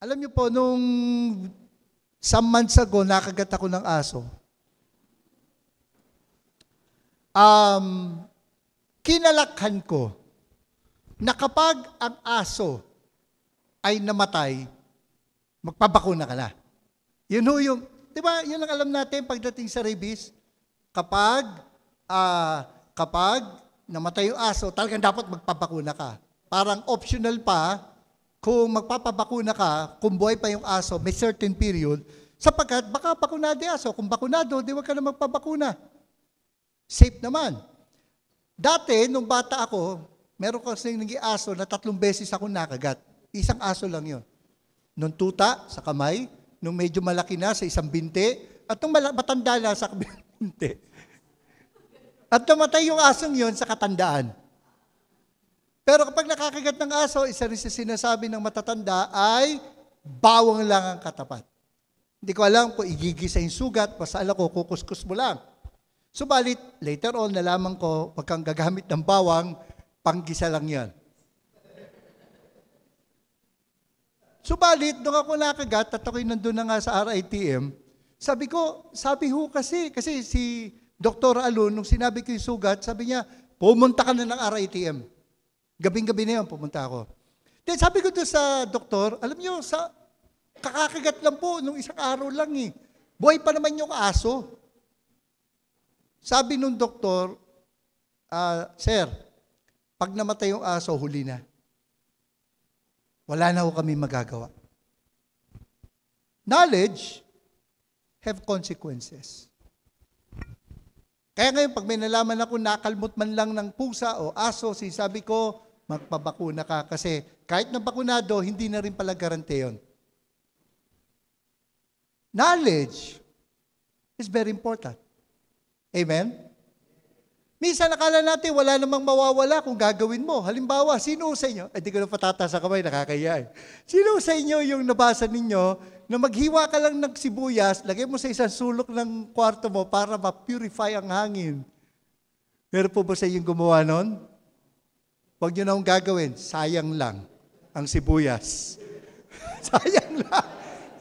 Alam niyo po, nung some months ago, nakagat ako ng aso. Kinalakhan ko na kapag ang aso ay namatay, magpabakuna ka na. Yun ho yung, di ba, yun ang alam natin pagdating sa rabies. Kapag namatay yung aso, talagang dapat magpabakuna ka. Parang optional pa, kung magpapabakuna ka, kung buhay pa yung aso, may certain period, sapagkat baka bakunado yung aso. Kung bakunado, di wag ka na magpabakuna. Safe naman. Dati, nung bata ako, meron kasi naging aso na 3 beses ako nakagat. Isang aso lang yun. Nung tuta, sa kamay, nung medyo malaki na, sa isang binti, at nung matanda na, sa binti. At namatay yung asong yun sa katandaan. Pero kapag nakakagat ng aso, isa rin sa sinasabi ng matatanda ay bawang lang ang katapat. Hindi ko alam kung igigisa yung sugat, basta alam ko, kukuskus mo lang. Subalit, later on, nalaman ko, pag kang gagamit ng bawang, panggisa lang yan. Subalit, nung ako nakagat, at ako'y nandun na nga sa RITM, sabi ho kasi si Dr. Alun, nung sinabi ko yung sugat, sabi niya, pumunta ka na ng RITM. Gabing-gabi na yun, pumunta ako. Then sabi ko doon sa doktor, alam niyo, kakakagat lang po, nung isang araw lang eh. Buhay pa naman yung aso. Sabi nung doktor, Sir, pag namatay yung aso, huli na. Wala na ho kami magagawa. Knowledge have consequences. Kaya ngayon, pag may nalaman ako, nakalmot man lang ng pusa o aso, sabi ko, magpabakuna ka. Kasi kahit na bakunado, hindi na rin pala garante yun. Knowledge is very important. Amen? Minsan nakala natin, wala namang mawawala kung gagawin mo. Halimbawa, sino sa inyo? Di ko na patata sa kamay, nakakaya eh. Sino sa inyo yung nabasa ninyo na maghiwa ka lang ng sibuyas, lagay mo sa isang sulok ng kwarto mo para ma-purify ang hangin? Meron po ba sa inyong gumawa nun? Huwag nyo na akong gagawin. Sayang lang ang sibuyas. Sayang lang.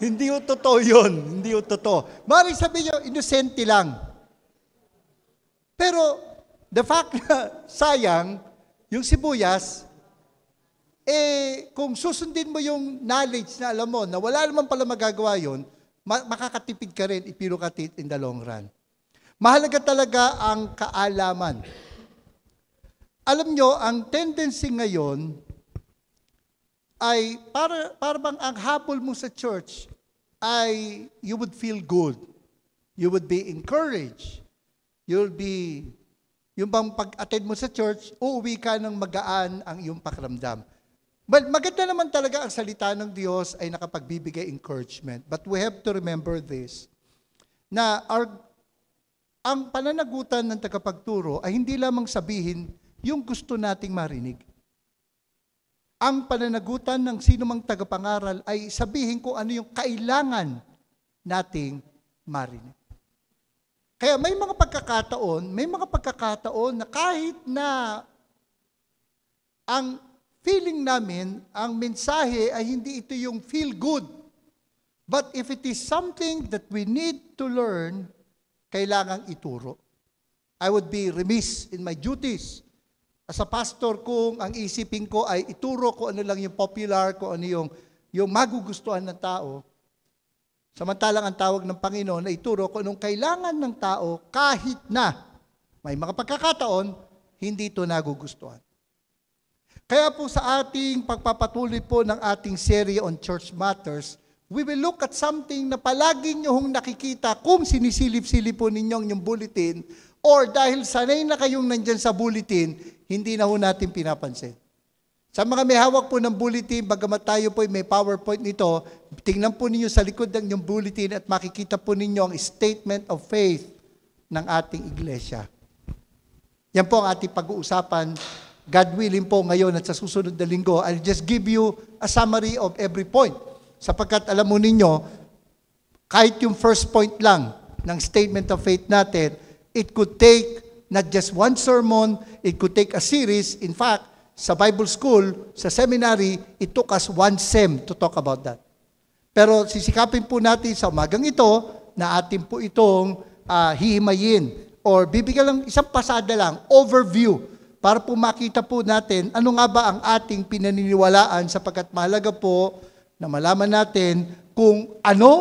Hindi yung totoo yun. Hindi yung totoo. Maring sabihin nyo, inosente lang. Pero, the fact na sayang, yung sibuyas, kung susundin mo yung knowledge na alam mo, na wala naman pala magagawa yun, makakatipid ka rin if you look at it in the long run. Mahalaga talaga ang kaalaman. Alam nyo, ang tendency ngayon ay para bang ang habol mo sa church ay you would feel good. You would be encouraged. You'll be, yung bang pag-attend mo sa church, uuwi ka ng magaan ang iyong pakiramdam. But maganda naman talaga ang salita ng Diyos ay nakapagbibigay encouragement. But we have to remember this, na ang pananagutan ng tagapagturo ay hindi lamang sabihin yung gusto nating marinig. Ang pananagutan ng sino mang tagapangaral ay sabihin kung ano yung kailangan nating marinig. Kaya may mga pagkakataon na kahit na ang feeling namin, ang mensahe ay hindi ito yung feel good. But if it is something that we need to learn, kailangang ituro. I would be remiss in my duties as a pastor kung ang isipin ko ay ituro ko ano lang yung popular, kung ano yung magugustuhan ng tao. Samantalang ang tawag ng Panginoon ay ituro kung anong kailangan ng tao kahit na may mga pagkakataon, hindi ito nagugustuhan. Kaya po sa ating pagpapatuloy po ng ating serye on church matters, we will look at something na palagi nyo'ng nakikita kung sinisilip-silip po ninyong yung bulletin or dahil sanay na kayong nandyan sa bulletin, hindi na ho natin pinapansin. Sa mga may hawak po ng bulletin, bagamat tayo po may PowerPoint nito, tingnan po ninyo sa likod ng yung bulletin at makikita po ninyo ang statement of faith ng ating iglesia. Yan po ang ating pag-uusapan. God willing po ngayon at sa susunod na linggo, I'll just give you a summary of every point. Sapagkat alam mo ninyo, kahit yung first point lang ng statement of faith natin, it could take not just one sermon, it could take a series. In fact, sa Bible school, sa seminary, it took us one sem to talk about that. Pero sisikapin po natin sa umagang ito na atin po itong hihimayin or bibigyan lang isang pasada lang, overview, para po makita po natin ano nga ba ang ating pinaniniwalaan sapagkat mahalaga po na malaman natin kung ano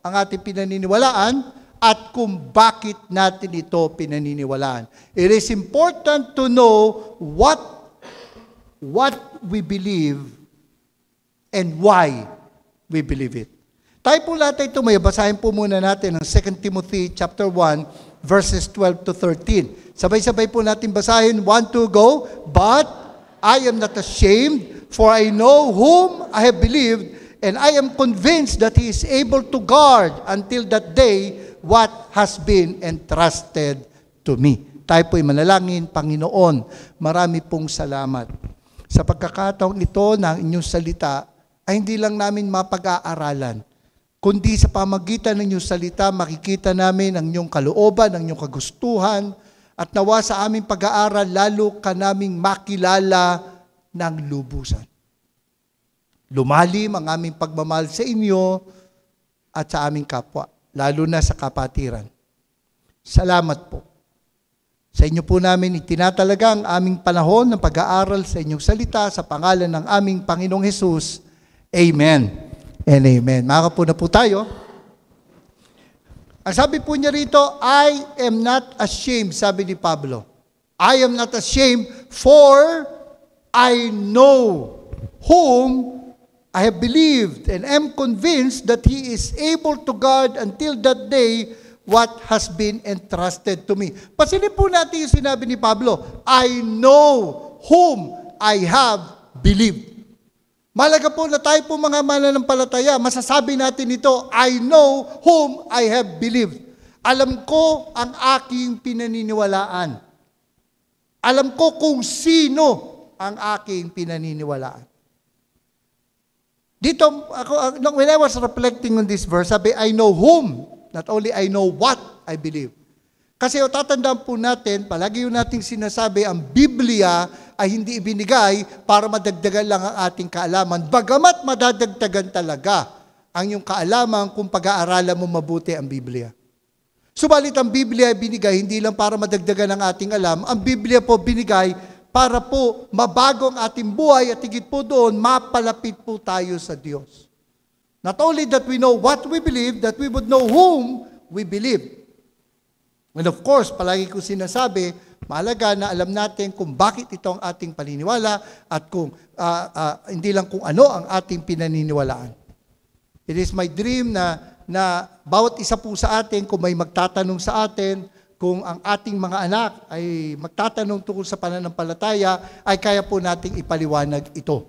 ang ating pinaniniwalaan at kung bakit natin ito pinaniniwalaan. It is important to know what we believe and why we believe it. Tayo po lahat ito, may basahin po muna natin ang 2 Timothy chapter 1, verses 12 to 13. Sabay-sabay po natin basahin. 1, 2, go. But I am not ashamed, for I know whom I have believed, and I am convinced that He is able to guard until that day what has been entrusted to me. Tayo po'y manalangin, Panginoon, marami pong salamat. Sa pagkakataong ito ng inyong salita, ay hindi lang namin mapag-aaralan, kundi sa pamagitan ng inyong salita, makikita namin ang inyong kalooban, ang inyong kagustuhan, at nawa sa aming pag-aaral, lalo ka naming makilala ng lubusan. Lumalim ang aming pagmamahal sa inyo at sa aming kapwa, lalo na sa kapatiran. Salamat po. Sa inyo po namin itinatalaga ang aming panahon ng pag-aaral sa inyong salita sa pangalan ng aming Panginoong Hesus. Amen and amen. Makakapo na po tayo. Ang sabi po niya rito, I am not ashamed, sabi ni Pablo. I am not ashamed, for I know whom I have believed and am convinced that He is able to guard until that day what has been entrusted to me. Pasilip po natin yung sinabi ni Pablo, I know whom I have believed. Malaga po na tayo po mga mananampalataya, masasabi natin ito, I know whom I have believed. Alam ko ang aking pinaniniwalaan. Alam ko kung sino ang aking pinaniniwalaan. Dito, when I was reflecting on this verse, sabi, I know whom, not only I know what I believe. Kasi tatandaan po natin, palagi yung nating sinasabi, ang Biblia ay hindi ibinigay para madagdagan lang ang ating kaalaman. Bagamat madadagdagan talaga ang iyong kaalaman kung pag-aaralan mo mabuti ang Biblia. Subalit ang Biblia ay binigay hindi lang para madagdagan ang ating alam. Ang Biblia po binigay para po mabago ang ating buhay at higit po doon, mapalapit po tayo sa Diyos. Not only that we know what we believe, that we would know whom we believe. And of course, palagi ko sinasabi, mahalaga na alam natin kung bakit ito ang ating paniniwala at kung hindi lang kung ano ang ating pinaniniwalaan. It is my dream na bawat isa po sa atin, kung may magtatanong sa atin, kung ang ating mga anak ay magtatanong tungkol sa pananampalataya, ay kaya po nating ipaliwanag ito.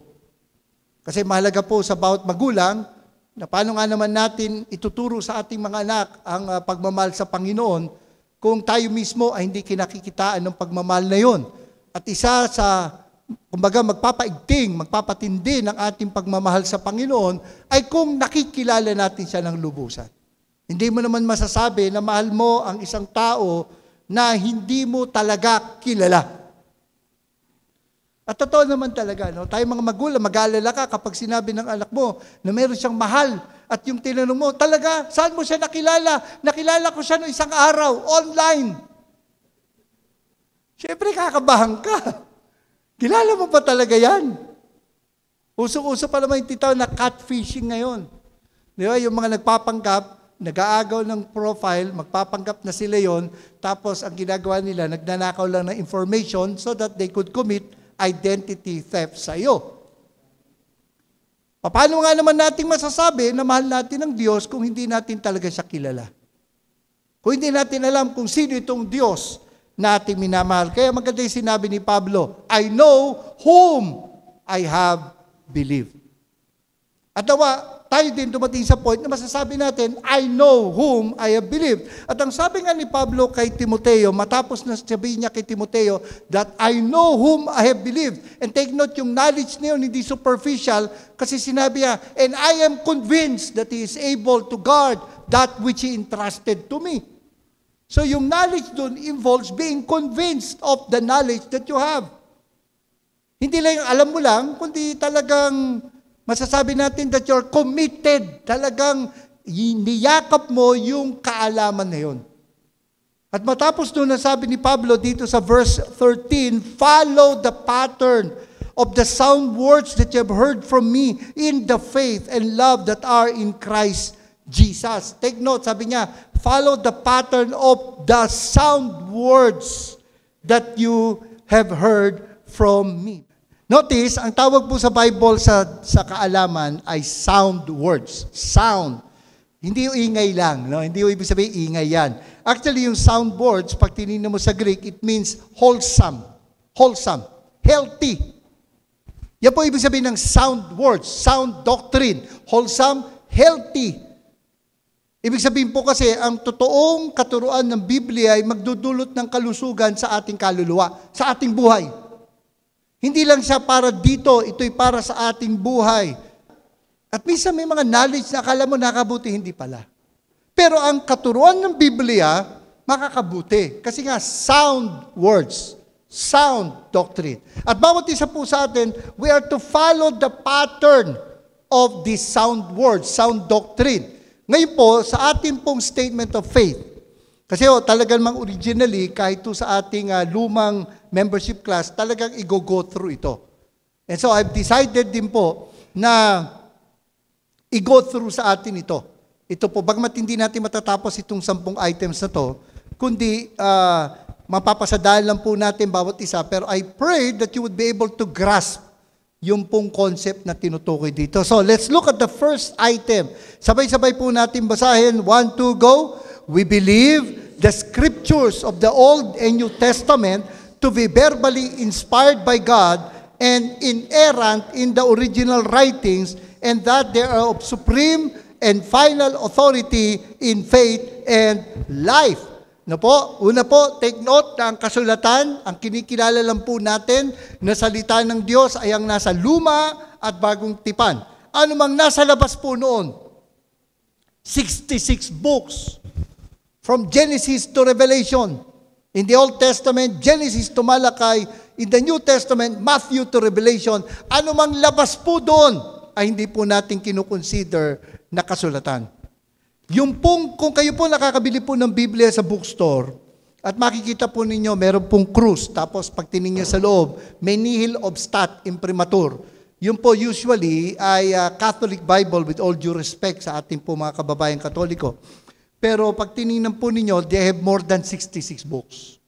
Kasi mahalaga po sa bawat magulang, na paano nga naman natin ituturo sa ating mga anak ang pagmamahal sa Panginoon, kung tayo mismo ay hindi kinakikitaan ng pagmamahal na yon. At isa sa, kumbaga, magpapaigting, magpapatindi ng ating pagmamahal sa Panginoon ay kung nakikilala natin siya ng lubusan. Hindi mo naman masasabi na mahal mo ang isang tao na hindi mo talaga kilala. At totoo naman talaga, no? Tayo mga magulang, mag-aalala ka kapag sinabi ng anak mo na meron siyang mahal at yung tinanong mo, talaga, saan mo siya nakilala? Nakilala ko siya noong isang araw, online. Siyempre, kakabahan ka. Kilala mo pa talaga yan? Uso-uso pa naman yung titaw na catfishing ngayon. Di ba? Yung mga nagpapanggap, nag-aagaw ng profile, magpapanggap na sila yon, tapos ang ginagawa nila, nagnanakaw lang ng information so that they could commit identity theft sa iyo. Paano nga naman natin masasabi na mahal natin ang Diyos kung hindi natin talaga siya kilala? Kung hindi natin alam kung sino itong Diyos na ating minamahal. Kaya maganda yung sinabi ni Pablo, I know whom I have believed. At nawa, tayo din dumating sa point na masasabi natin, I know whom I have believed. At ang sabi nga ni Pablo kay Timoteo, matapos na sabihin niya kay Timoteo, that I know whom I have believed. And take note, yung knowledge na yun, hindi superficial, kasi sinabi niya, and I am convinced that He is able to guard that which He entrusted to me. So yung knowledge dun involves being convinced of the knowledge that you have. Hindi lang yung alam mo lang, kundi talagang Masasabi natin that you're committed. Talagang niyakap mo yung kaalaman na yun. At matapos doon, nasabi ni Pablo dito sa verse 13, follow the pattern of the sound words that you have heard from me in the faith and love that are in Christ Jesus. Take note, sabi niya, follow the pattern of the sound words that you have heard from me. Notice, ang tawag po sa Bible sa kaalaman ay sound words. Sound. Hindi yung ingay lang. No? Hindi yung ibig sabihin, ingay yan. Actually, yung sound words, pag tinignan mo sa Greek, it means wholesome. Wholesome. Healthy. Yan po ibig sabihin ng sound words. Sound doctrine. Wholesome, healthy. Ibig sabihin po kasi, ang totoong katuruan ng Biblia ay magdudulot ng kalusugan sa ating kaluluwa, sa ating buhay. Hindi lang siya para dito, ito'y para sa ating buhay. At minsan may mga knowledge na akala mo nakabuti, hindi pala. Pero ang katuruan ng Biblia, makakabuti. Kasi nga, sound words, sound doctrine. At bawat isa po sa atin, we are to follow the pattern of this sound words, sound doctrine. Ngayon po, sa ating pong statement of faith, kasi talagang mang originally, kahit to sa ating lumang membership class, talagang i-go through ito. And so I've decided din po na i-go through sa atin ito. Ito po, bagmat hindi natin matatapos itong 10 items na to, kundi mapapasadaan lang po natin bawat isa, pero I pray that you would be able to grasp yung pong concept na tinutukoy dito. So let's look at the first item. Sabay-sabay po natin basahin. 1, 2, go. We believe the scriptures of the Old and New Testament to be verbally inspired by God and inerrant in the original writings, and that they are of supreme and final authority in faith and life. No po? Una po, take note na ang kasulatan, ang kinikilala lang po natin na salita ng Diyos ay ang nasa luma at bagong tipan. Ano mang nasa labas po noon? 66 books. From Genesis to Revelation. In the Old Testament, Genesis to Malachi. In the New Testament, Matthew to Revelation. Ano mang labas po doon ay hindi po natin kinukonsider na kasulatan. Yung pong, kung kayo po nakakabili po ng Biblia sa bookstore, at makikita po ninyo, meron pong krus, tapos pag tinignan sa loob, may nihil obstat imprimatur. Yun po usually ay Catholic Bible with all due respect sa ating po mga kababayang Katoliko. Pero pag tinignan po ninyo, they have more than 66 books.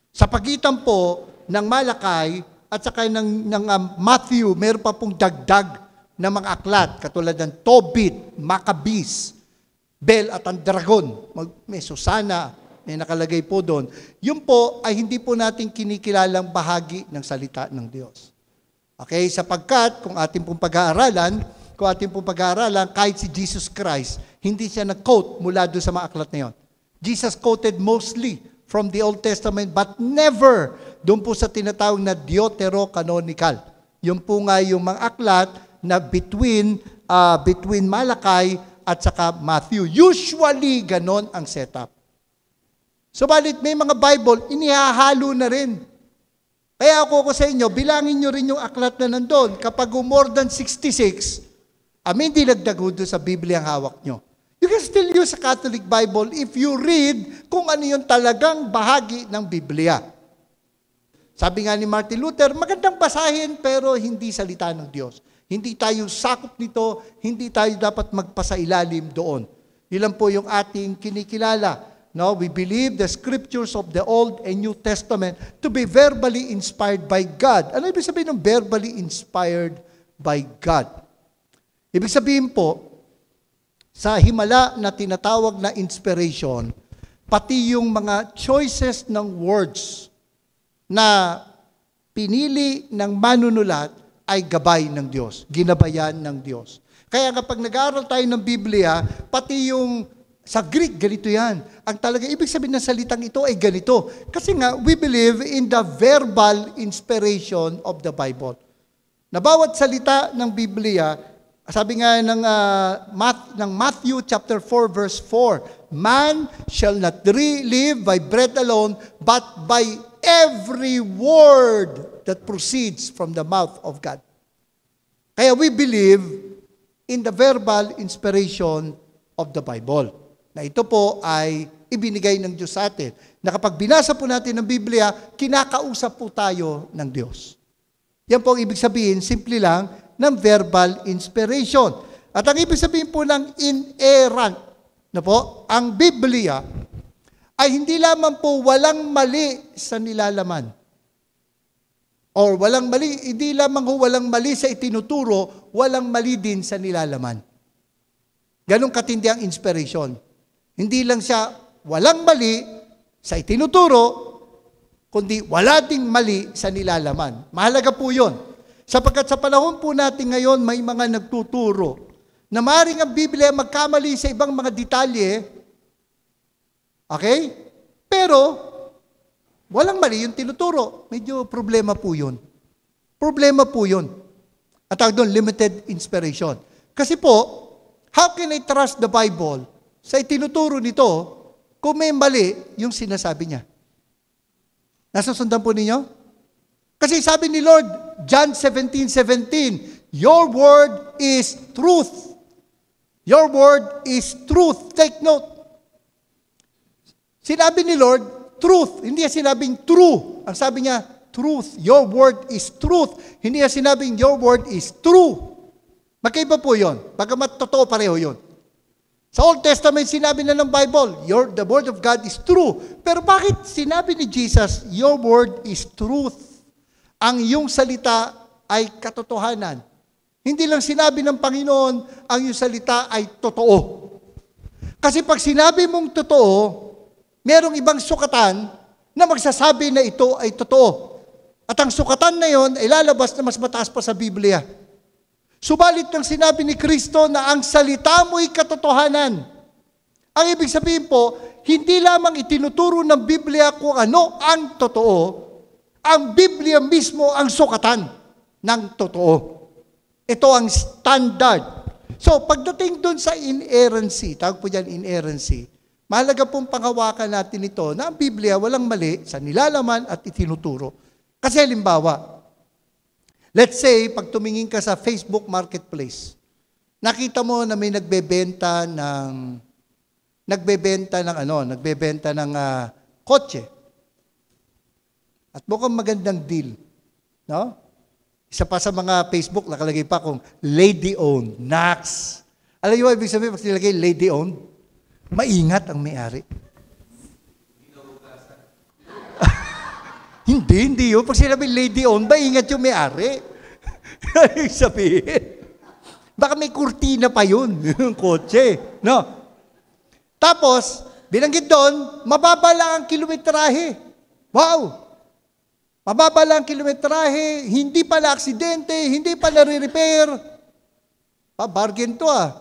Sa pagitan po ng Malakay at saka ng Matthew, meron pa pong dagdag na mga aklat, katulad ng Tobit, Maccabees, Bel at ang Dragon. May Susana, may nakalagay po doon. Yun po ay hindi po natin kinikilalang bahagi ng salita ng Diyos. Okay, sapagkat kung ating pong pag-aaralan, kahit si Jesus Christ, hindi siya nag-quote mula doon sa mga aklat na yun. Jesus quoted mostly from the Old Testament, but never doon po sa tinatawag na deuterocanonical. Yun po nga yung mga aklat na between Malakay at saka Matthew. Usually, ganon ang setup. Subalit, may mga Bible, inihahalo na rin. Kaya ako sa inyo, bilangin nyo rin yung aklat na nandun. Kapag more than 66, hindi nagdago doon sa Biblia ang hawak nyo. You can still use a Catholic Bible if you read kung ano yung talagang bahagi ng Biblia. Sabi nga ni Martin Luther, magandang basahin pero hindi salita ng Diyos. Hindi tayo sakop nito, hindi tayo dapat magpasailalim doon. Ilan po yung ating kinikilala. No, we believe the scriptures of the Old and New Testament to be verbally inspired by God. Ano ibig sabihin ng verbally inspired by God? Ibig sabihin po, sa himala na tinatawag na inspiration, pati yung mga choices ng words na pinili ng manunulat ay gabay ng Diyos, ginabayan ng Diyos. Kaya kapag nag-aaral tayo ng Biblia, pati yung sa Greek, ganito yan. Ang talaga, ibig sabihin ng salitang ito ay ganito. Kasi nga, we believe in the verbal inspiration of the Bible. Na bawat salita ng Biblia, sabi nga ng Matthew chapter 4 verse 4, man shall not live by bread alone, but by every word that proceeds from the mouth of God. Kaya we believe in the verbal inspiration of the Bible. Na ito po ay ibinigay ng Diyos sa atin. Na kapag binasa po natin ng Biblia, kinakausap po tayo ng Diyos. Yan po ang ibig sabihin, simple lang, ng verbal inspiration. At ang ibig sabihin po ng inerrant, na po, ang Biblia ay hindi lamang po walang mali sa nilalaman. Or hindi lamang walang mali sa itinuturo, walang mali din sa nilalaman. Ganong katindi ang inspiration. Hindi lang siya walang mali sa itinuturo, kundi wala ding mali sa nilalaman. Mahalaga po yun. Sapagkat sa panahon po natin ngayon, may mga nagtuturo na maaaring ang Biblia magkamali sa ibang mga detalye, okay? Pero, walang mali yung tinuturo. Medyo problema po yun. Problema po yun. At tawag doon, limited inspiration. Kasi po, how can I trust the Bible sa itinuturo nito kung may mali yung sinasabi niya? Nasusundan po ninyo? Kasi sabi ni Lord, John 17:17, your word is truth. Your word is truth. Take note. Sinabi ni Lord, truth. Hindi niya sinabing true. Ang sabi niya, truth. Your word is truth. Hindi niya sinabing your word is true. Magkaiba po yun. Bagamat totoo pareho yun. Sa Old Testament, sinabi na ng Bible, the word of God is true. Pero bakit sinabi ni Jesus, your word is truth? Ang iyong salita ay katotohanan. Hindi lang sinabi ng Panginoon, ang iyong salita ay totoo. Kasi pag sinabi mong totoo, merong ibang sukatan na magsasabi na ito ay totoo. At ang sukatan na yon ay lalabas na mas mataas pa sa Biblia. Subalit nang sinabi ni Kristo na ang salita mo'y katotohanan. Ang ibig sabihin po, hindi lamang itinuturo ng Biblia kung ano ang totoo, ang Biblia mismo ang sukatan ng totoo. Ito ang standard. So, pagdating doon sa inerrancy, tawag po dyan inerrancy, mahalaga pong panghawakan natin ito na ang Biblia walang mali sa nilalaman at itinuturo. Kasi halimbawa, let's say, pag tumingin ka sa Facebook Marketplace, nakita mo na may nagbebenta ng kotse. At mukhang magandang deal. No? Isa pa sa mga Facebook, nakalagay pa kung lady-owned, Nax. Alam niyo ba ibig sabihin pag nilagay lady-owned? Maingat ang may-ari. Hindi yun. Pag sinabi lady-owned, maingat yung may-ari. Ibig sabihin. Baka may kurtina pa yun, yung kotse. No? Tapos, binanggit doon, mababa lang ang kilometrahe. Wow! Mababa lang ang kilometrahe, hindi pala aksidente, hindi pala re-repair. Bargain to ah.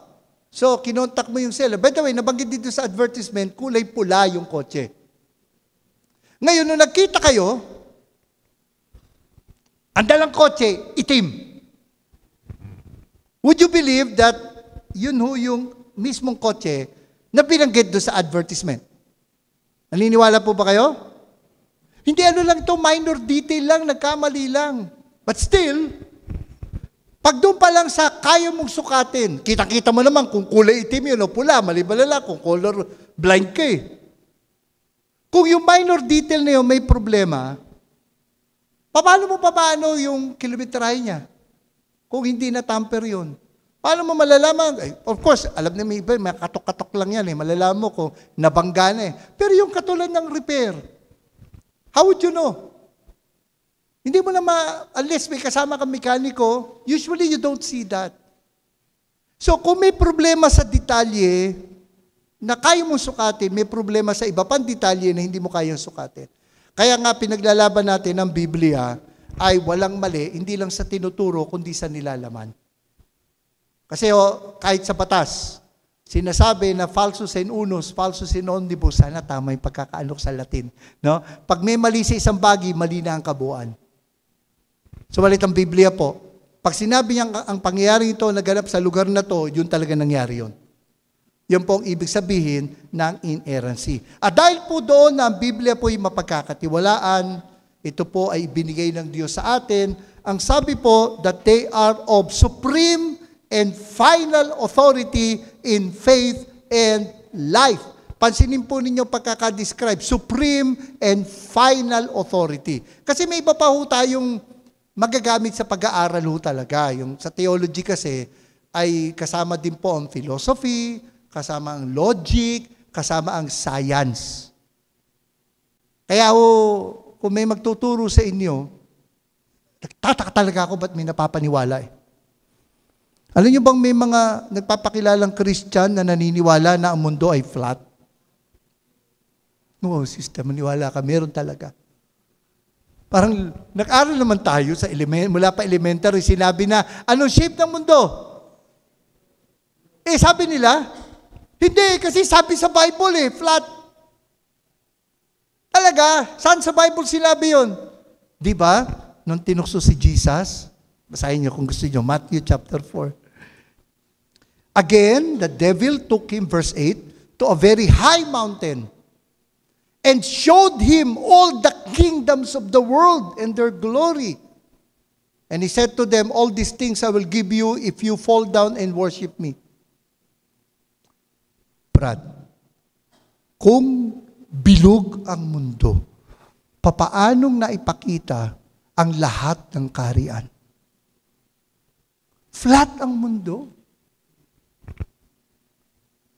So, kinontak mo yung seller. By the way, nabanggit dito sa advertisement, kulay pula yung kotse. Ngayon, nung nagkita kayo, ang dalang kotse, itim. Would you believe that yun yung mismong kotse na binanggit doon sa advertisement? Naniniwala po ba kayo? Hindi lang ito, minor detail lang, nagkamali lang. But still, pag doon pa lang sa kaya mong sukatin, kita-kita mo naman kung kulay itim yun o pula, malibalala kung color blind ka eh. Kung yung minor detail na yun may problema, paano yung kilometrahe niya? Kung hindi na tamper yun. Paano mo malalaman? Of course, alam na may iba, may katok-katok lang yan eh. Malalaman mo kung nabangga na eh. Pero yung katulad ng repair, how would you know? Hindi mo na unless may kasama kang mekaniko, usually you don't see that. So kung may problema sa detalye na kaya mong sukatin, may problema sa iba pang detalye na hindi mo kayang sukatin. Kaya nga pinaglalaban natin ng Biblia ay walang mali, hindi lang sa tinuturo, kundi sa nilalaman. Kasi kahit sa batas, sinasabi na falsus in unus, falsus in omnibus, sana tama yung pagkakaanok sa Latin. No? Pag may mali sa isang bagay, mali na ang kabuuan. Subalit ang Biblia po, pag sinabi niya ang pangyayaring ito naganap sa lugar na to, yun talaga nangyari yun. Yun po ang ibig sabihin ng inerrancy. At dahil po doon na ang Biblia po ay mapagkakatiwalaan, ito po ay binigay ng Diyos sa atin, Ang sabi po that they are of supreme and final authority in faith and life. Pansinin po ninyo pagkakadescribe, supreme and final authority. Kasi may iba pa ho tayong magagamit sa pag-aaral ho talaga. Yung sa theology kasi ay kasama din po ang philosophy, kasama ang logic, kasama ang science. Kaya ho, kung may magtuturo sa inyo, nagtataka talaga ako ba't may napapaniwala eh. Alam niyo bang may mga nagpapakilalang Christian na naniniwala na ang mundo ay flat? No, sister, maniwala ka, meron talaga. Parang nag-aral naman tayo sa mula pa elementary, sinabi na, anong shape ng mundo? Eh, sabi nila, hindi, kasi sabi sa Bible flat. Talaga, saan sa Bible sinabi yun? Di ba? Nung tinukso si Jesus, basahin niyo kung gusto niyo, Matthew chapter 4. Again, the devil took him, verse 8, to a very high mountain and showed him all the kingdoms of the world and their glory. And he said to them, all these things I will give you if you fall down and worship me. Brad, kung bilog ang mundo, papaanong naipakita ang lahat ng kaharian? Flat ang mundo.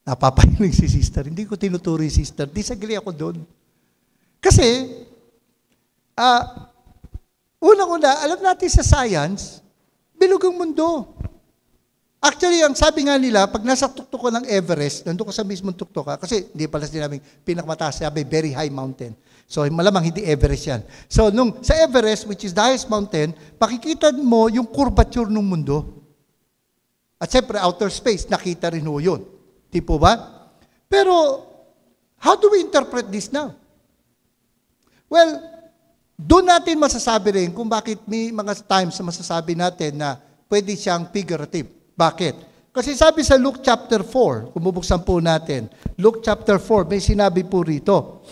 Napapahilig si sister. Hindi ko tinuturi sister. Disagree ako doon. Kasi, unang-una, alam natin sa science, bilog ang mundo. Actually, ang sabi nga nila, pag nasa tuktok ko ng Everest, nandun ko sa mismong tuktok ka, kasi hindi pala sinabing pinakamataas, sabi, very high mountain. So, malamang hindi Everest yan. So, sa Everest, which is the highest mountain, pakikita mo yung curvature ng mundo. At siyempre, outer space, nakita rin ho yun. Di po ba? Pero, how do we interpret this now? Well, doon natin masasabi rin kung bakit may mga times na masasabi natin na pwede siyang figurative. Bakit? Kasi sabi sa Luke chapter 4, kung bubuksan po natin, Luke chapter 4, may sinabi po rito.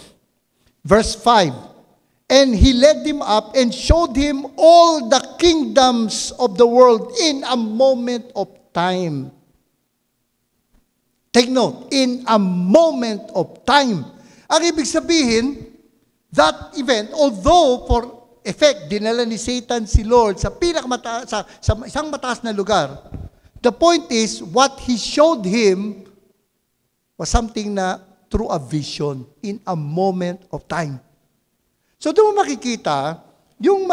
Verse 5, and he led him up and showed him all the kingdoms of the world in a moment of time. Take note, in a moment of time. Ang ibig sabihin, that event, although for effect, dinala ni Satan si Lord sa sa isang mataas na lugar, the point is, what he showed him was something na through a vision, in a moment of time. So doon mo makikita, yung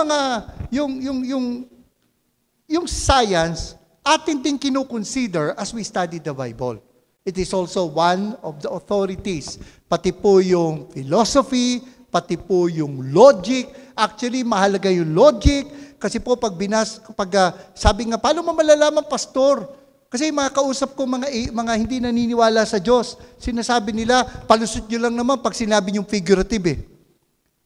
science, atin din kinukonsider as we study the Bible. It is also one of the authorities. Pati po yung philosophy, pati po yung logic. Actually, mahalaga yung logic. Kasi po pag sabi nga, paano mo malalaman, pastor? Kasi mga kausap ko, mga hindi naniniwala sa Diyos, sinasabi nila, palusot nyo lang naman pag sinabi yung figurative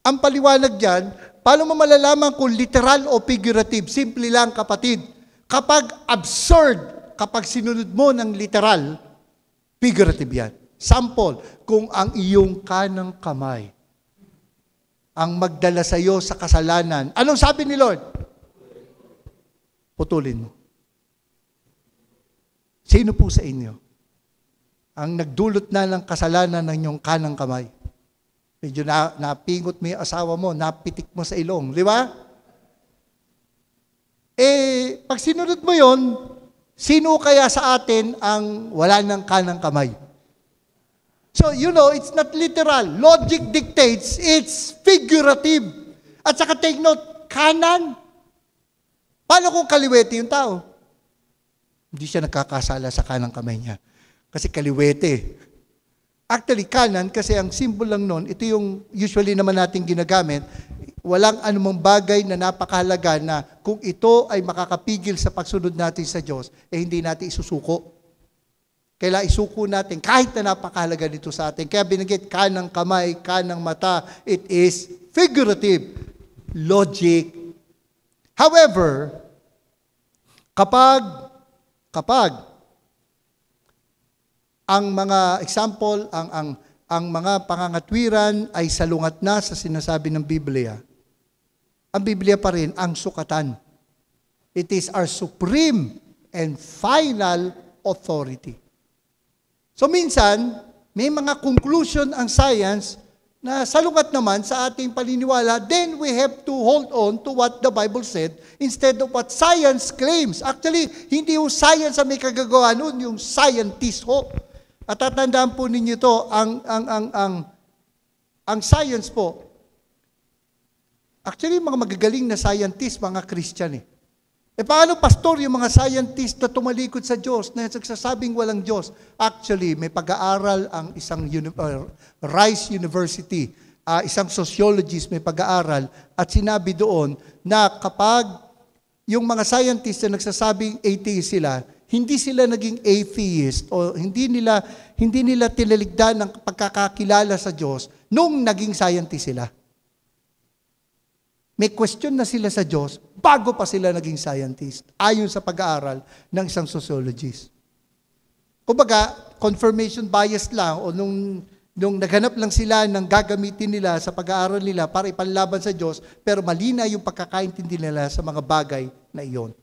Ang paliwanag dyan, paano mo malalaman kung literal o figurative? Simple lang, kapatid. Kapag absurd, kapag sinunod mo ng literal, figurative yan. Sample, kung ang iyong kanang kamay ang magdala sa iyo sa kasalanan, anong sabi ni Lord? Putulin mo. Sino po sa inyo ang nagdulot na ng kasalanan ng iyong kanang kamay? Medyo napingot mo yung asawa mo, napitik mo sa ilong, di ba? Pag sinunod mo yon, sino kaya sa atin ang wala ng kanang kamay? So, it's not literal. Logic dictates, it's figurative. At saka take note, kanan. Paano kung kaliwete yung tao? Hindi siya nagkakasala sa kanang kamay niya. Kasi kaliwete. Actually, kanan, kasi ang symbol lang nun, ito yung usually naman natin ginagamit, walang anumang bagay na napakahalaga na kung ito ay makakapigil sa pagsunod natin sa Diyos, hindi natin isusuko. Kailangan isuko natin kahit na napakahalaga dito sa atin. Kaya binanggit, kanang kamay, kanang mata, it is figurative, logic. However, kapag ang mga example, ang mga pangangatwiran ay salungat na sa sinasabi ng Biblia, ang Biblia pa rin ang sukatan. It is our supreme and final authority. So minsan, may mga conclusion ang science na salungat naman sa ating paniniwala, then we have to hold on to what the Bible said instead of what science claims. Actually, hindi yung science ang may kagagawa nun, yung scientist ho. At tatandaan po ninyo ito, ang science po, actually, mga magagaling na scientist, mga Christian eh. Paano, pastor, yung mga scientist na tumalikod sa Diyos, na nagsasabing walang Diyos? Actually, may pag-aaral ang isang Rice University, isang sociologist may pag-aaral, at sinabi doon na kapag yung mga scientist na nagsasabing atheist sila, hindi sila naging atheist o hindi nila tinaligdan ng pagkakakilala sa Diyos nung naging scientist sila. May question na sila sa Diyos bago pa sila naging scientist, ayon sa pag-aaral ng isang sociologist. Kumbaga, confirmation bias lang o nung naghanap lang sila ng gagamitin nila sa pag-aaral nila para ipanlaban sa Diyos, pero mali na yung pagkakaintindi nila sa mga bagay na iyon.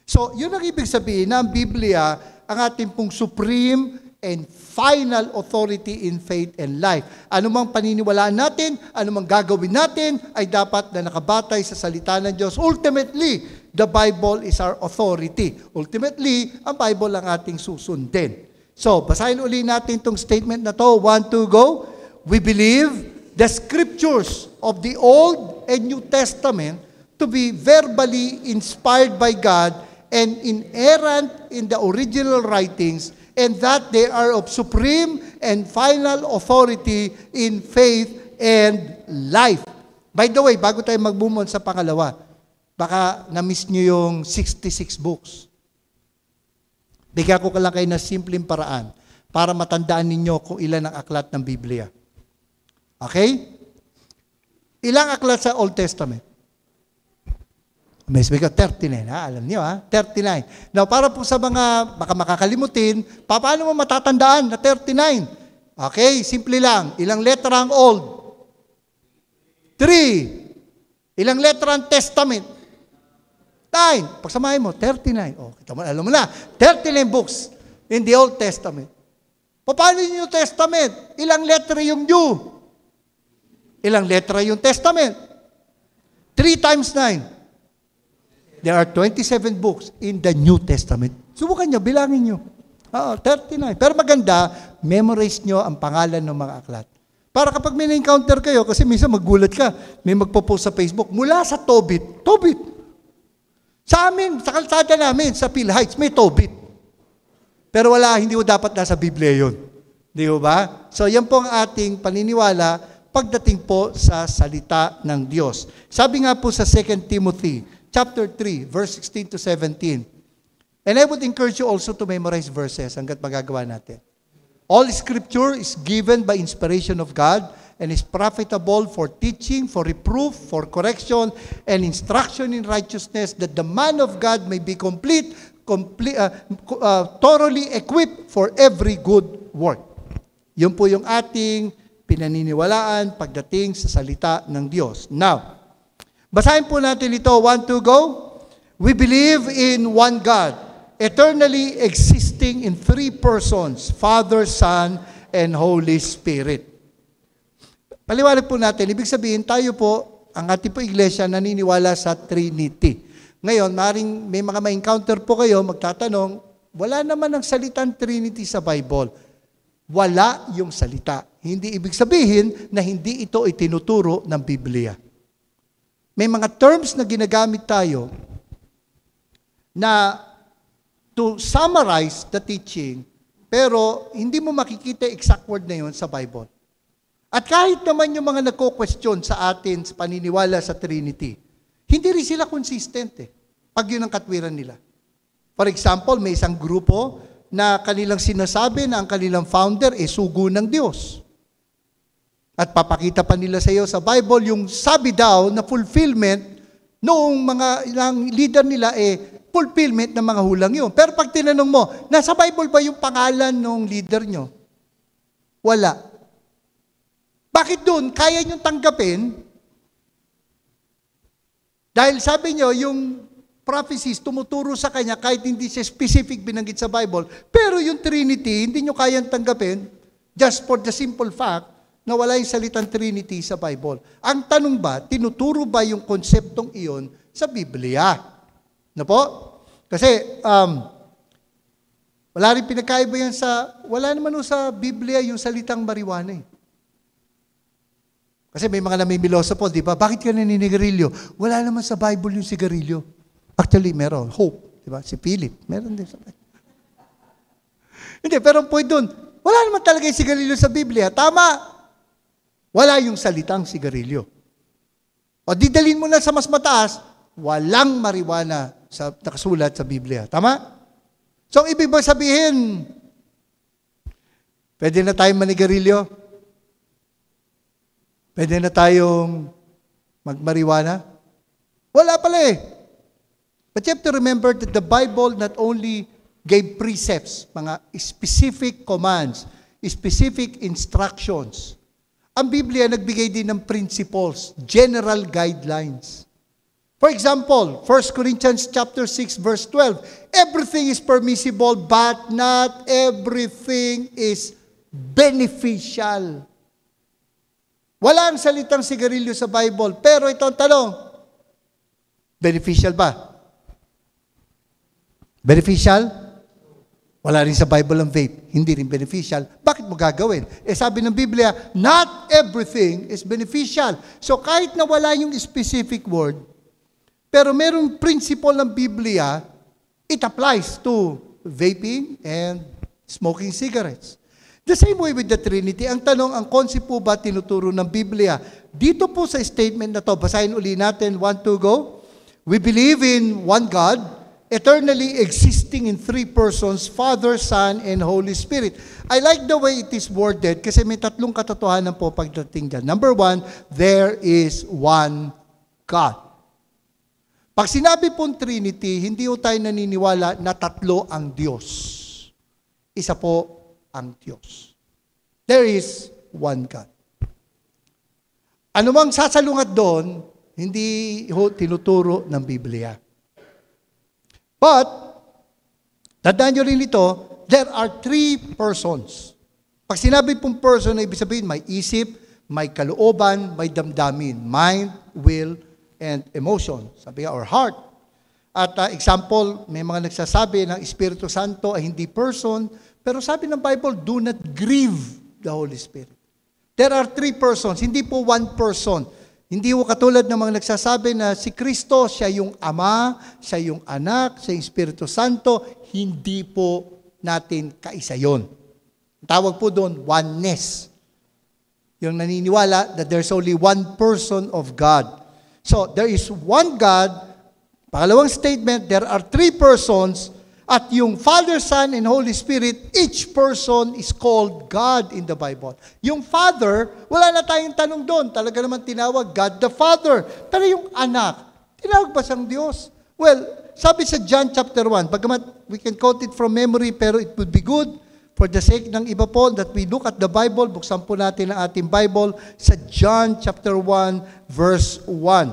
So, yun ang ibig sabihin na ang Biblia, ang ating pong supreme and final authority in faith and life. Anumang paniniwalaan natin, anumang gagawin natin, ay dapat na nakabatay sa salita ng Diyos. Ultimately, the Bible is our authority. Ultimately, ang Bible ang ating susundin. So, basahin uli natin itong statement na to. 1, 2, go. We believe the scriptures of the Old and New Testament to be verbally inspired by God and inerrant in the original writings, and that they are of supreme and final authority in faith and life. By the way, bago tayo mag-move on sa pangalawa, baka na-miss nyo yung 66 books. Bigyan ko lang kayo na simpleng paraan para matandaan ninyo kung ilan ang aklat ng Biblia. Okay? Ilang aklat sa Old Testament? May sabi ko, 39, ha? Alam niyo, ha? 39. Now, para po sa mga baka makakalimutin, paano mo matatandaan na 39? Okay, simple lang. Ilang letra ang Old? 3. Ilang letra ang Testament? 9. Pagsamahin mo, 39. Oh, kita mo, alam mo na, 39 books in the Old Testament. Paano yung New Testament? Ilang letra yung New? Ilang letra yung Testament? 3 times 9. There are 27 books in the New Testament. Subukan nyo, bilangin nyo. 39. Pero maganda, memorize nyo ang pangalan ng mga aklat. Para kapag may na-encounter kayo, kasi minsan maggulat ka, may magpo-post sa Facebook, mula sa Tobit. Tobit. Sa amin, sa kalsada namin, sa Phil Heights, may Tobit. Pero hindi ko dapat nasa Biblia yun. Di ba? So yan po ang ating paniniwala pagdating po sa salita ng Diyos. Sabi nga po sa 2 Timothy, chapter 3, verse 16 to 17. And I would encourage you also to memorize verses hanggat magagawa natin. All scripture is given by inspiration of God and is profitable for teaching, for reproof, for correction, and instruction in righteousness, that the man of God may be thoroughly equipped for every good work. Yun po yung ating pinaniniwalaan pagdating sa salita ng Diyos. Now, basahin po natin ito. 1, 2, go. We believe in one God, eternally existing in 3 persons, Father, Son, and Holy Spirit. Paliwanag po natin, ibig sabihin tayo po, ang ating po iglesia, naniniwala sa Trinity. Ngayon, maring may mga ma-encounter po kayo, magtatanong, wala naman ang salitang Trinity sa Bible. Wala yung salita. Hindi ibig sabihin na hindi ito itinuturo ng Biblia. May mga terms na ginagamit tayo na to summarize the teaching, pero hindi mo makikita exact word na yun sa Bible. At kahit naman yung mga nagko-question sa atin sa paniniwala sa Trinity, hindi rin sila consistent pag yun ang katwiran nila. For example, may isang grupo na kanilang sinasabi na ang kanilang founder sugo ng Diyos. At papakita pa nila sa iyo sa Bible yung sabi daw na fulfillment noong mga ilang leader nila fulfillment ng mga hulang yun. Pero pag tinanong mo, nasa Bible ba yung pangalan ng leader nyo? Wala. Bakit doon? Kaya nyo tanggapin? Dahil sabi nyo, yung prophecies tumuturo sa kanya kahit hindi siya specific binanggit sa Bible. Pero yung Trinity, hindi nyo kayang tanggapin just for the simple fact na wala yung salitang Trinity sa Bible. Ang tanong ba, tinuturo ba yung konseptong iyon sa Biblia? Na po? Kasi, wala rin pinagkaiba yan wala naman sa Biblia yung salitang marijuana eh. Kasi may mga namimiloso po, di ba? Bakit ka naninigarilyo? Wala naman sa Bible yung sigarilyo. Actually, meron. Hope. Di ba? Si Philip. Meron din sa Bible. Hindi, pero ang point dun, wala naman talaga yung sigarilyo sa Biblia. Tama. Wala yung salitang sigarilyo. O didalin mo na sa mas mataas, walang marijuana sa nakasulat sa Biblia. Tama? So, ang ibig ba sabihin, pwede na tayong manigarilyo? Pwede na tayong magmariwana? Wala pala eh. But you have to remember that the Bible not only gave precepts, mga specific commands, specific instructions. Ang Biblia nagbigay din ng principles, general guidelines. For example, 1 Corinthians chapter 6 verse 12, everything is permissible but not everything is beneficial. Wala ang salitang sigarilyo sa Bible, pero ito ang tanong, beneficial ba? Beneficial? Wala rin sa Bible ang vape, hindi rin beneficial. Bakit mo gagawin? Sabi ng Biblia, not everything is beneficial. So kahit na wala yung specific word, pero merong principle ng Biblia, it applies to vaping and smoking cigarettes. The same way with the Trinity. Ang tanong, ang concept po ba tinuturo ng Biblia? Dito po sa statement na to, basahin uli natin, 1, 2, go. We believe in one God, eternally existing in three persons, Father, Son, and Holy Spirit. I like the way it is worded kasi may tatlong katotohanan po pagdating dyan. Number 1, there is one God. Pag sinabi pong Trinity, hindi po tayo naniniwala na tatlo ang Diyos. Isa po ang Diyos. There is one God. Ano mang sasalungat doon, hindi ho tinuturo ng Biblia. But, tandaan nyo rin ito, there are three persons. Pag sinabi pong person, ibig sabihin, may isip, may kalooban, may damdamin. Mind, will, and emotion. Sabi nga, or heart. At example, may mga nagsasabi ng Espiritu Santo ay hindi person, pero sabi ng Bible, do not grieve the Holy Spirit. There are three persons, hindi po one person. Hindi po katulad ng mga nagsasabi na si Kristo, siya yung Ama, siya yung Anak, siya yung Espiritu Santo. Hindi po natin kaisa yun. Tawag po doon, oneness. Yung naniniwala that there's only one person of God. So, there is one God. Pangalawang statement, there are three persons. At yung Father, Son, and Holy Spirit, each person is called God in the Bible. Yung Father, wala na tayong tanong doon. Talaga naman tinawag God the Father. Pero yung anak, tinawag ba siyang Diyos? Well, sabi sa John chapter 1, bagamat we can quote it from memory, pero it would be good for the sake ng iba po that we look at the Bible. Buksan po natin ang ating Bible sa John chapter 1, verse 1.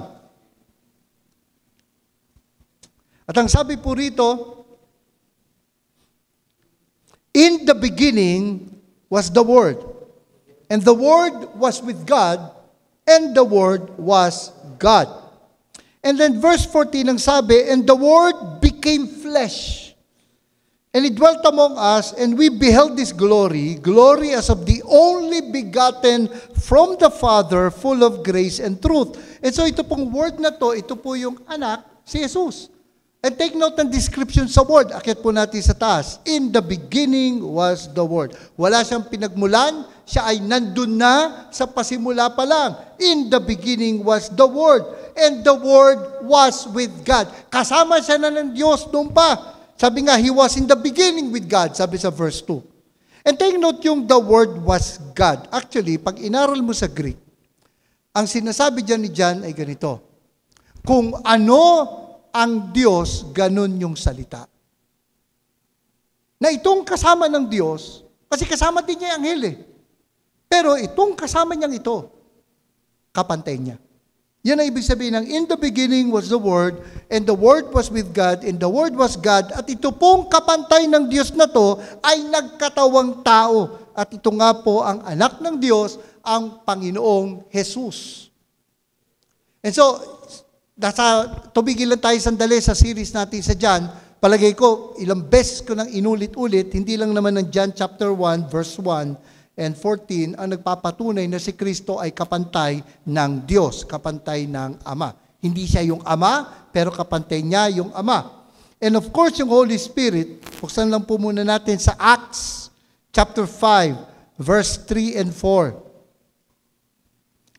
At ang sabi po rito, in the beginning was the Word, and the Word was with God, and the Word was God. And then verse 14 ang sabi, and the Word became flesh, and it dwelt among us, and we beheld His glory, glory as of the only begotten from the Father, full of grace and truth. And so ito pong word na to, ito po yung anak, si Jesus. And take note ng description sa word. Akit po natin sa taas. In the beginning was the Word. Wala siyang pinagmulan. Siya ay nandun na sa pasimula pa lang. In the beginning was the Word. And the Word was with God. Kasama siya na ng Diyos noon pa. Sabi nga, He was in the beginning with God. Sabi sa verse 2. And take note yung the Word was God. Actually, pag inaral mo sa Greek, ang sinasabi dyan ni John ay ganito. Kung ano ang Diyos, ganun yung salita. Na itong kasama ng Diyos, kasi kasama din niya ang anghel eh. Pero itong kasama niyang ito, kapantay niya. Yan ang ibig sabihin ng in the beginning was the Word, and the Word was with God, and the Word was God, at ito pong kapantay ng Diyos na to ay nagkatawang tao. At ito nga po ang anak ng Diyos, ang Panginoong Jesus. And so, tumigil lang tayo sandali sa series natin sa John. Palagay ko, ilang beses ko nang inulit-ulit, hindi lang naman ng John chapter 1, verse 1, and 14, ang nagpapatunay na si Kristo ay kapantay ng Diyos, kapantay ng Ama. Hindi siya yung Ama, pero kapantay niya yung Ama. And of course, yung Holy Spirit, buksan lang po muna natin sa Acts chapter 5, verse 3 and 4.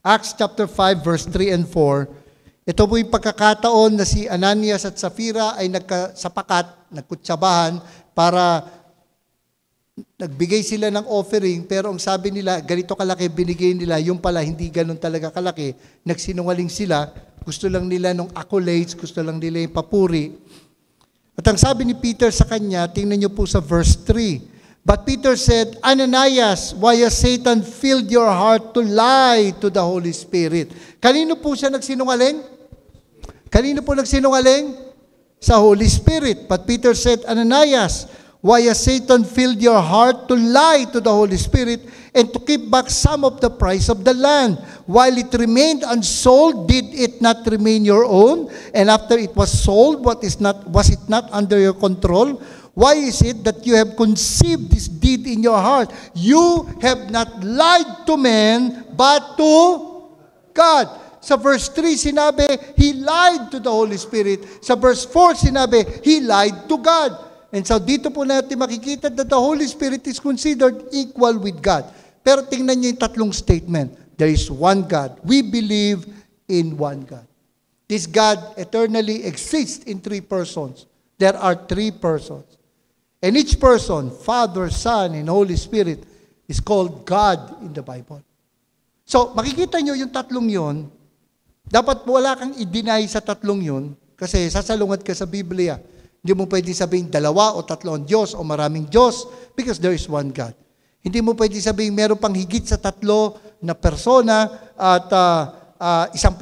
Acts chapter 5, verse 3 and 4. Ito po yung pagkakataon na si Ananias at Sapphira ay nagkasapakat, nagkutsabahan para nagbigay sila ng offering, pero ang sabi nila, ganito kalaki binigay nila, yung pala hindi ganun talaga kalaki. Nagsinungaling sila, gusto lang nila ng accolades, gusto lang nila yung papuri. At ang sabi ni Peter sa kanya, tingnan niyo po sa verse 3. But Peter said, Ananias, why has Satan filled your heart to lie to the Holy Spirit? Kanino po siya nagsinungaling? Kanino po nagsinungaling? Sa Holy Spirit. But Peter said, Ananias, why has Satan filled your heart to lie to the Holy Spirit and to keep back some of the price of the land? While it remained unsold, did it not remain your own? And after it was sold, was it not under your control? Why is it that you have conceived this deed in your heart? You have not lied to men, but to God. Sa verse 3, sinabi, He lied to the Holy Spirit. Sa verse 4, sinabi, He lied to God. And so dito po natin makikita that the Holy Spirit is considered equal with God. Pero tingnan niyo yung tatlong statement. There is one God. We believe in one God. This God eternally exists in three persons. There are three persons. And each person, Father, Son, and Holy Spirit, is called God in the Bible. So makikita niyo yung tatlong yon. Dapat wala kang i-deny sa tatlong yon kasi sasalungat ka sa Biblia. Hindi mo pwede sabihin dalawa o tatlo ang Diyos o maraming Diyos because there is one God. Hindi mo pwede sabihin meron pang higit sa tatlo na persona at isang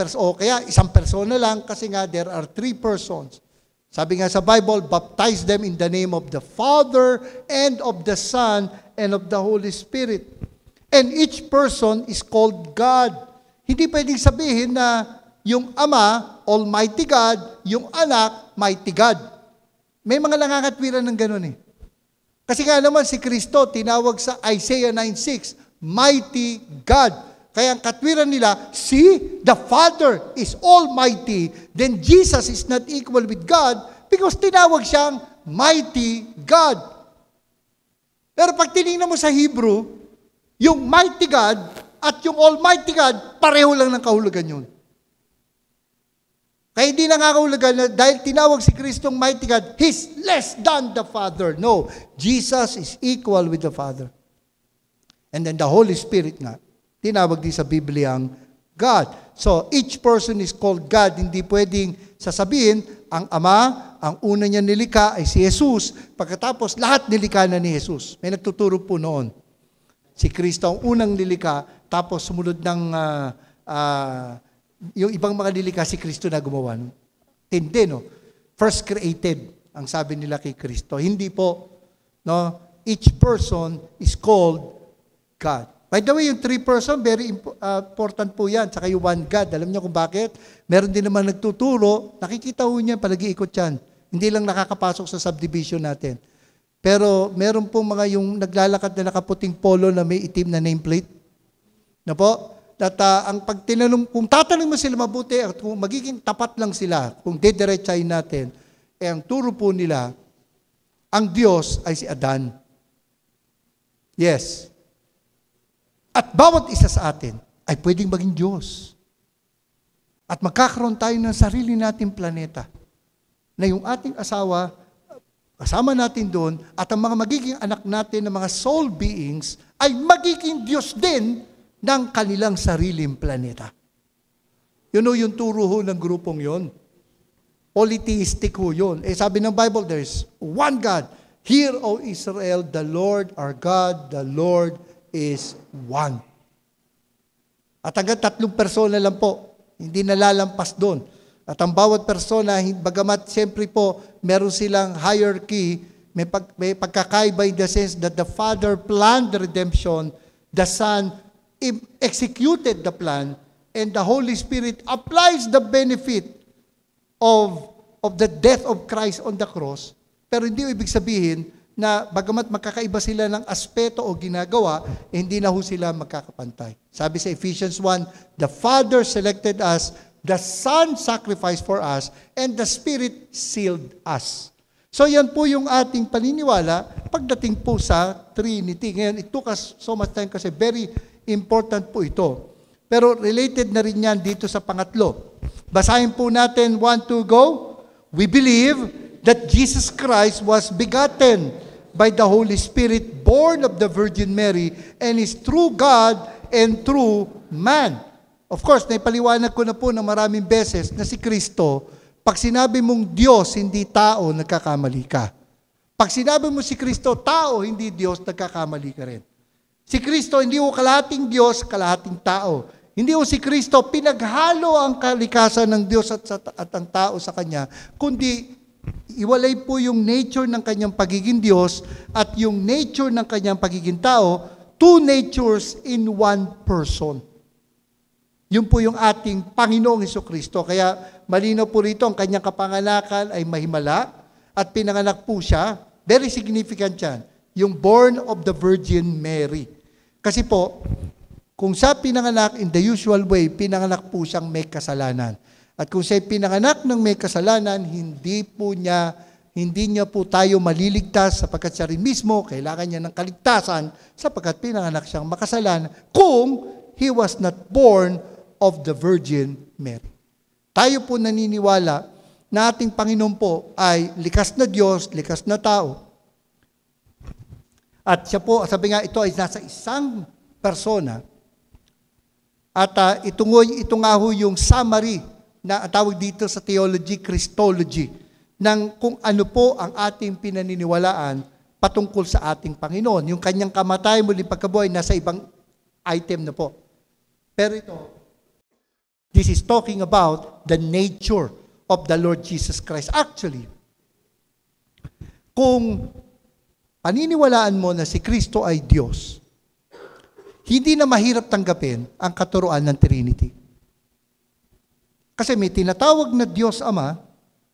persona lang kasi nga there are three persons. Sabi nga sa Bible, baptize them in the name of the Father and of the Son and of the Holy Spirit. And each person is called God. Hindi pwedeng sabihin na yung Ama, Almighty God, yung Anak, Mighty God. May mga nangangatwiran ng ganun eh. Kasi nga naman si Kristo, tinawag sa Isaiah 9:6, Mighty God. Kaya ang katwiran nila, see, the Father is Almighty, then Jesus is not equal with God because tinawag siyang Mighty God. Pero pag tinignan mo sa Hebrew, yung Mighty God at yung Almighty God, pareho lang ng kahulugan yun. Kaya hindi nangangahulugan na dahil tinawag si Kristong Mighty God, He's less than the Father. No, Jesus is equal with the Father. And then the Holy Spirit nga, tinawag din sa Biblia ang God. So, each person is called God. Hindi pwedeng sasabihin, ang Ama, ang una niya nilikha ay si Jesus. Pagkatapos, lahat nilikha na ni Jesus. May nagtuturo po noon. Si Kristo ang unang nilikha, tapos sumunod ng yung ibang mga nilikha si Kristo na gumawa. Hindi, no? First created, ang sabi nila kay Kristo. Hindi po, no? Each person is called God. By the way, yung three person, very important po yan. Tsaka yung one God. Alam niyo kung bakit? Meron din naman nagtuturo. Nakikita ho niya, palagi-ikot yan. Hindi lang nakakapasok sa subdivision natin. Pero meron po mga yung naglalakad na nakaputing polo na may itim na nameplate. Na po? At ang pagtinanong, kung tatanong mo sila mabuti, at kung magiging tapat lang sila, kung didiretsahin natin, ang turo po nila, ang Diyos ay si Adan. Yes. At bawat isa sa atin ay pwedeng maging Diyos. At magkakaroon tayo ng sarili nating planeta na yung ating asawa, kasama natin doon, at ang mga magiging anak natin na mga soul beings ay magiging Diyos din ng kanilang sariling planeta. Yun o yung turo ho ng grupong yon. Polytheistic ho yun. Sabi ng Bible, there's one God. Hear, O Israel, the Lord our God, the Lord is one. At hanggang 3 persona lang po. Hindi nalalampas doon. At ang bawat persona, bagamat siyempre po, meron silang hierarchy, may pagkakaiba in the sense that the Father planned the redemption, the Son executed the plan, and the Holy Spirit applies the benefit of the death of Christ on the cross. Pero hindi ibig sabihin na bagamat magkakaiba sila ng aspeto o ginagawa, hindi na ho sila magkakapantay. Sabi sa Ephesians 1, the Father selected us, the Son sacrificed for us, and the Spirit sealed us. So yan po yung ating paniniwala pagdating po sa Trinity. Ngayon, it took us so much time kasi very important po ito. Pero related na rin yan dito sa pangatlo. Basahin po natin 1, 2, go. We believe that Jesus Christ was begotten by the Holy Spirit, born of the Virgin Mary, and is true God and true man. Of course, naipaliwanag ko na po na maraming beses na si Kristo, pag sinabi mong Diyos, hindi tao, nagkakamali ka. Pag sinabi mo si Kristo, tao, hindi Diyos, nagkakamali ka rin. Si Kristo, hindi ho kalahating Diyos, kalahating tao. Hindi ho si Kristo, pinaghalo ang kalikasan ng Diyos at ang tao sa Kanya, kundi iwalay po yung nature ng Kanyang pagiging Diyos at yung nature ng Kanyang pagiging tao, two natures in one person. Yun po yung ating Panginoong Hesukristo. Kaya malinaw po rito, ang Kanyang kapanganakan ay mahimala at pinanganak po siya. Very significant yan. Yung born of the Virgin Mary. Kasi po, kung siya pinanganak in the usual way, pinanganak po siyang may kasalanan. At kung siya pinanganak ng may kasalanan, hindi niya po tayo maliligtas sapagkat siya rin mismo, kailangan niya ng kaligtasan sapagkat pinanganak siyang makasalan kung he was not born of the Virgin Mary. Tayo po naniniwala na ating Panginoon po ay likas na Diyos, likas na tao. At siya po, sabi nga, ito ay nasa isang persona. At ito nga ho yung summary na tawag dito sa theology, Christology, ng kung ano po ang ating pinaniniwalaan patungkol sa ating Panginoon. Yung kanyang kamatay, muli pagkabuhay, nasa ibang item na po. Pero ito, this is talking about the nature of the Lord Jesus Christ. Actually, kung paniniwalaan mo na si Kristo ay Diyos, hindi na mahirap tanggapin ang katuruan ng Trinity. Kasi may tinatawag na Diyos Ama,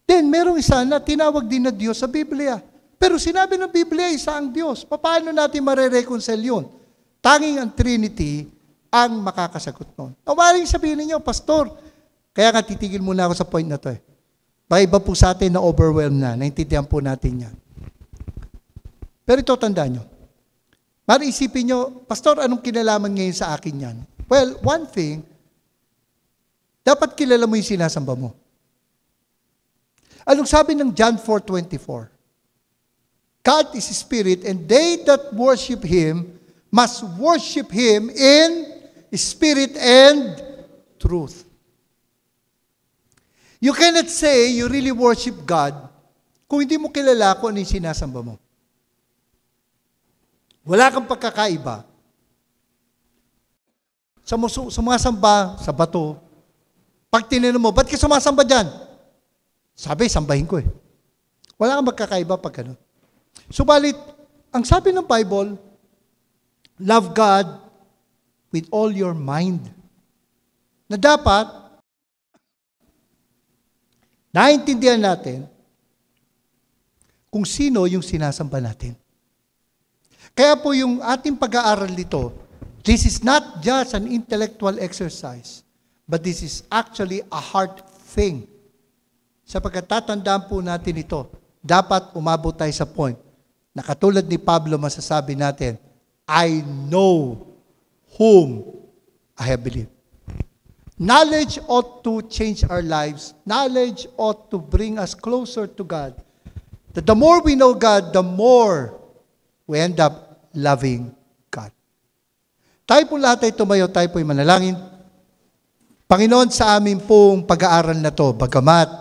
then merong isa na tinawag din na Diyos sa Biblia. Pero sinabi ng Biblia, isa ang Diyos. Paano natin marereconcile yun? Tanging ang Trinity ang makakasagot nun. Maaaring sabihin niyo, Pastor, kaya nga titigil muna ako sa point na to. Baka iba po sa atin na overwhelmed na, naintindihan po natin yan. Pero ito, tandaan nyo. Isipin nyo, Pastor, anong kinalaman ngayon sa akin yan? Well, one thing, dapat kilala mo yung sinasamba mo. Anong sabi ng John 4:24? God is Spirit, and they that worship Him must worship Him in Spirit and truth. You cannot say you really worship God kung hindi mo kilala kung ano yung sinasamba mo. Wala kang pagkakaiba. Sumasamba sa bato. Pag tinanong mo, ba't ka sumasamba dyan? Sabi, sambahin ko eh. Wala kang magkakaiba pag gano'n. Subalit, ang sabi ng Bible, love God with all your mind. Na dapat, naintindihan natin kung sino yung sinasamba natin. Kaya po yung ating pag-aaral dito, this is not just an intellectual exercise, but this is actually a heart thing. Sapagkat tatandaan po natin ito, dapat umabot tayo sa point na katulad ni Pablo masasabi natin, I know whom I have believed. Knowledge ought to change our lives. Knowledge ought to bring us closer to God. That the more we know God, the more we end up loving God. Tayo po lahat ay tumayo, tayo po ay manalangin. Panginoon, sa amin pong pag-aaral na to, bagamat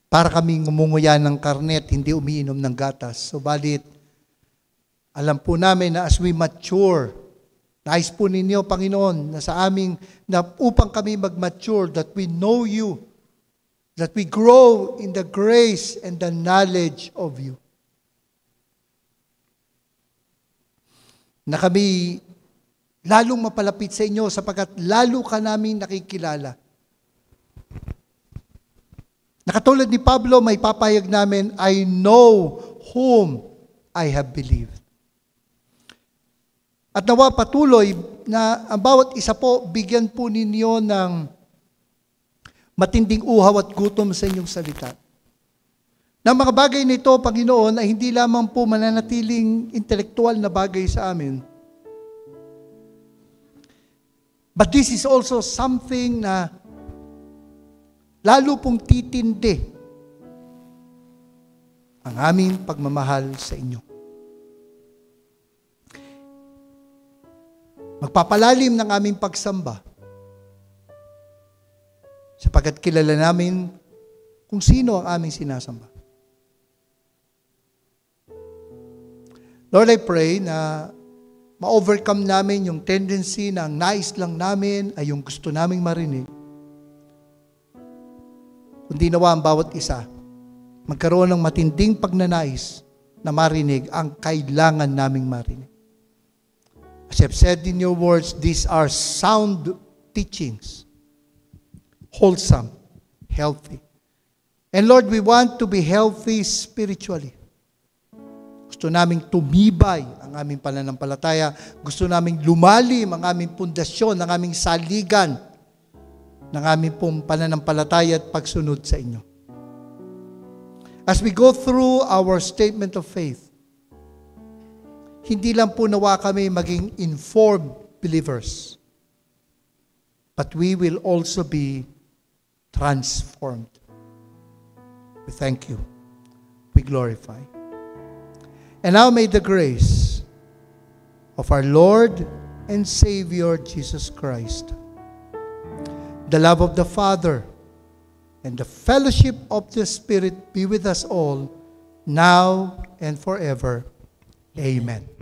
para kaming umunguya ng karnet, hindi umiinom ng gatas. Subalit, alam po namin na as we mature Nais po ninyo, Panginoon, na sa aming, na upang kami mag-mature, that we know you, that we grow in the grace and the knowledge of you. Na kami lalong mapalapit sa inyo sapagkat lalo ka namin nakikilala. Nakatulad ni Pablo, may papayag namin, I know whom I have believed. At nawa patuloy na ang bawat isa po, bigyan po ninyo ng matinding uhaw at gutom sa inyong salita. Na mga bagay nito, Panginoon, ay hindi lamang po mananatiling intelektual na bagay sa amin. But this is also something na lalo pong titindi ang aming pagmamahal sa inyo. Magpapalalim ng aming pagsamba sapagkat kilala namin kung sino ang aming sinasamba. Lord, I pray na ma-overcome namin yung tendency na ang nais lang namin ay yung gusto naming marinig. Kundi nawa ang bawat isa, magkaroon ng matinding pagnanais na marinig ang kailangan naming marinig. As I've said in your words, these are sound teachings, wholesome, healthy. And Lord, we want to be healthy spiritually. Gusto naming tumibay ang aming pananampalataya. Gusto naming lumalim ang aming pundasyon, ang aming saligan ng aming pong pananampalataya at pagsunod sa inyo. As we go through our statement of faith, hindi lang po nawa kami maging informed believers, but we will also be transformed. We thank you. We glorify. And now may the grace of our Lord and Savior Jesus Christ, the love of the Father, and the fellowship of the Spirit be with us all, now and forever. Amen.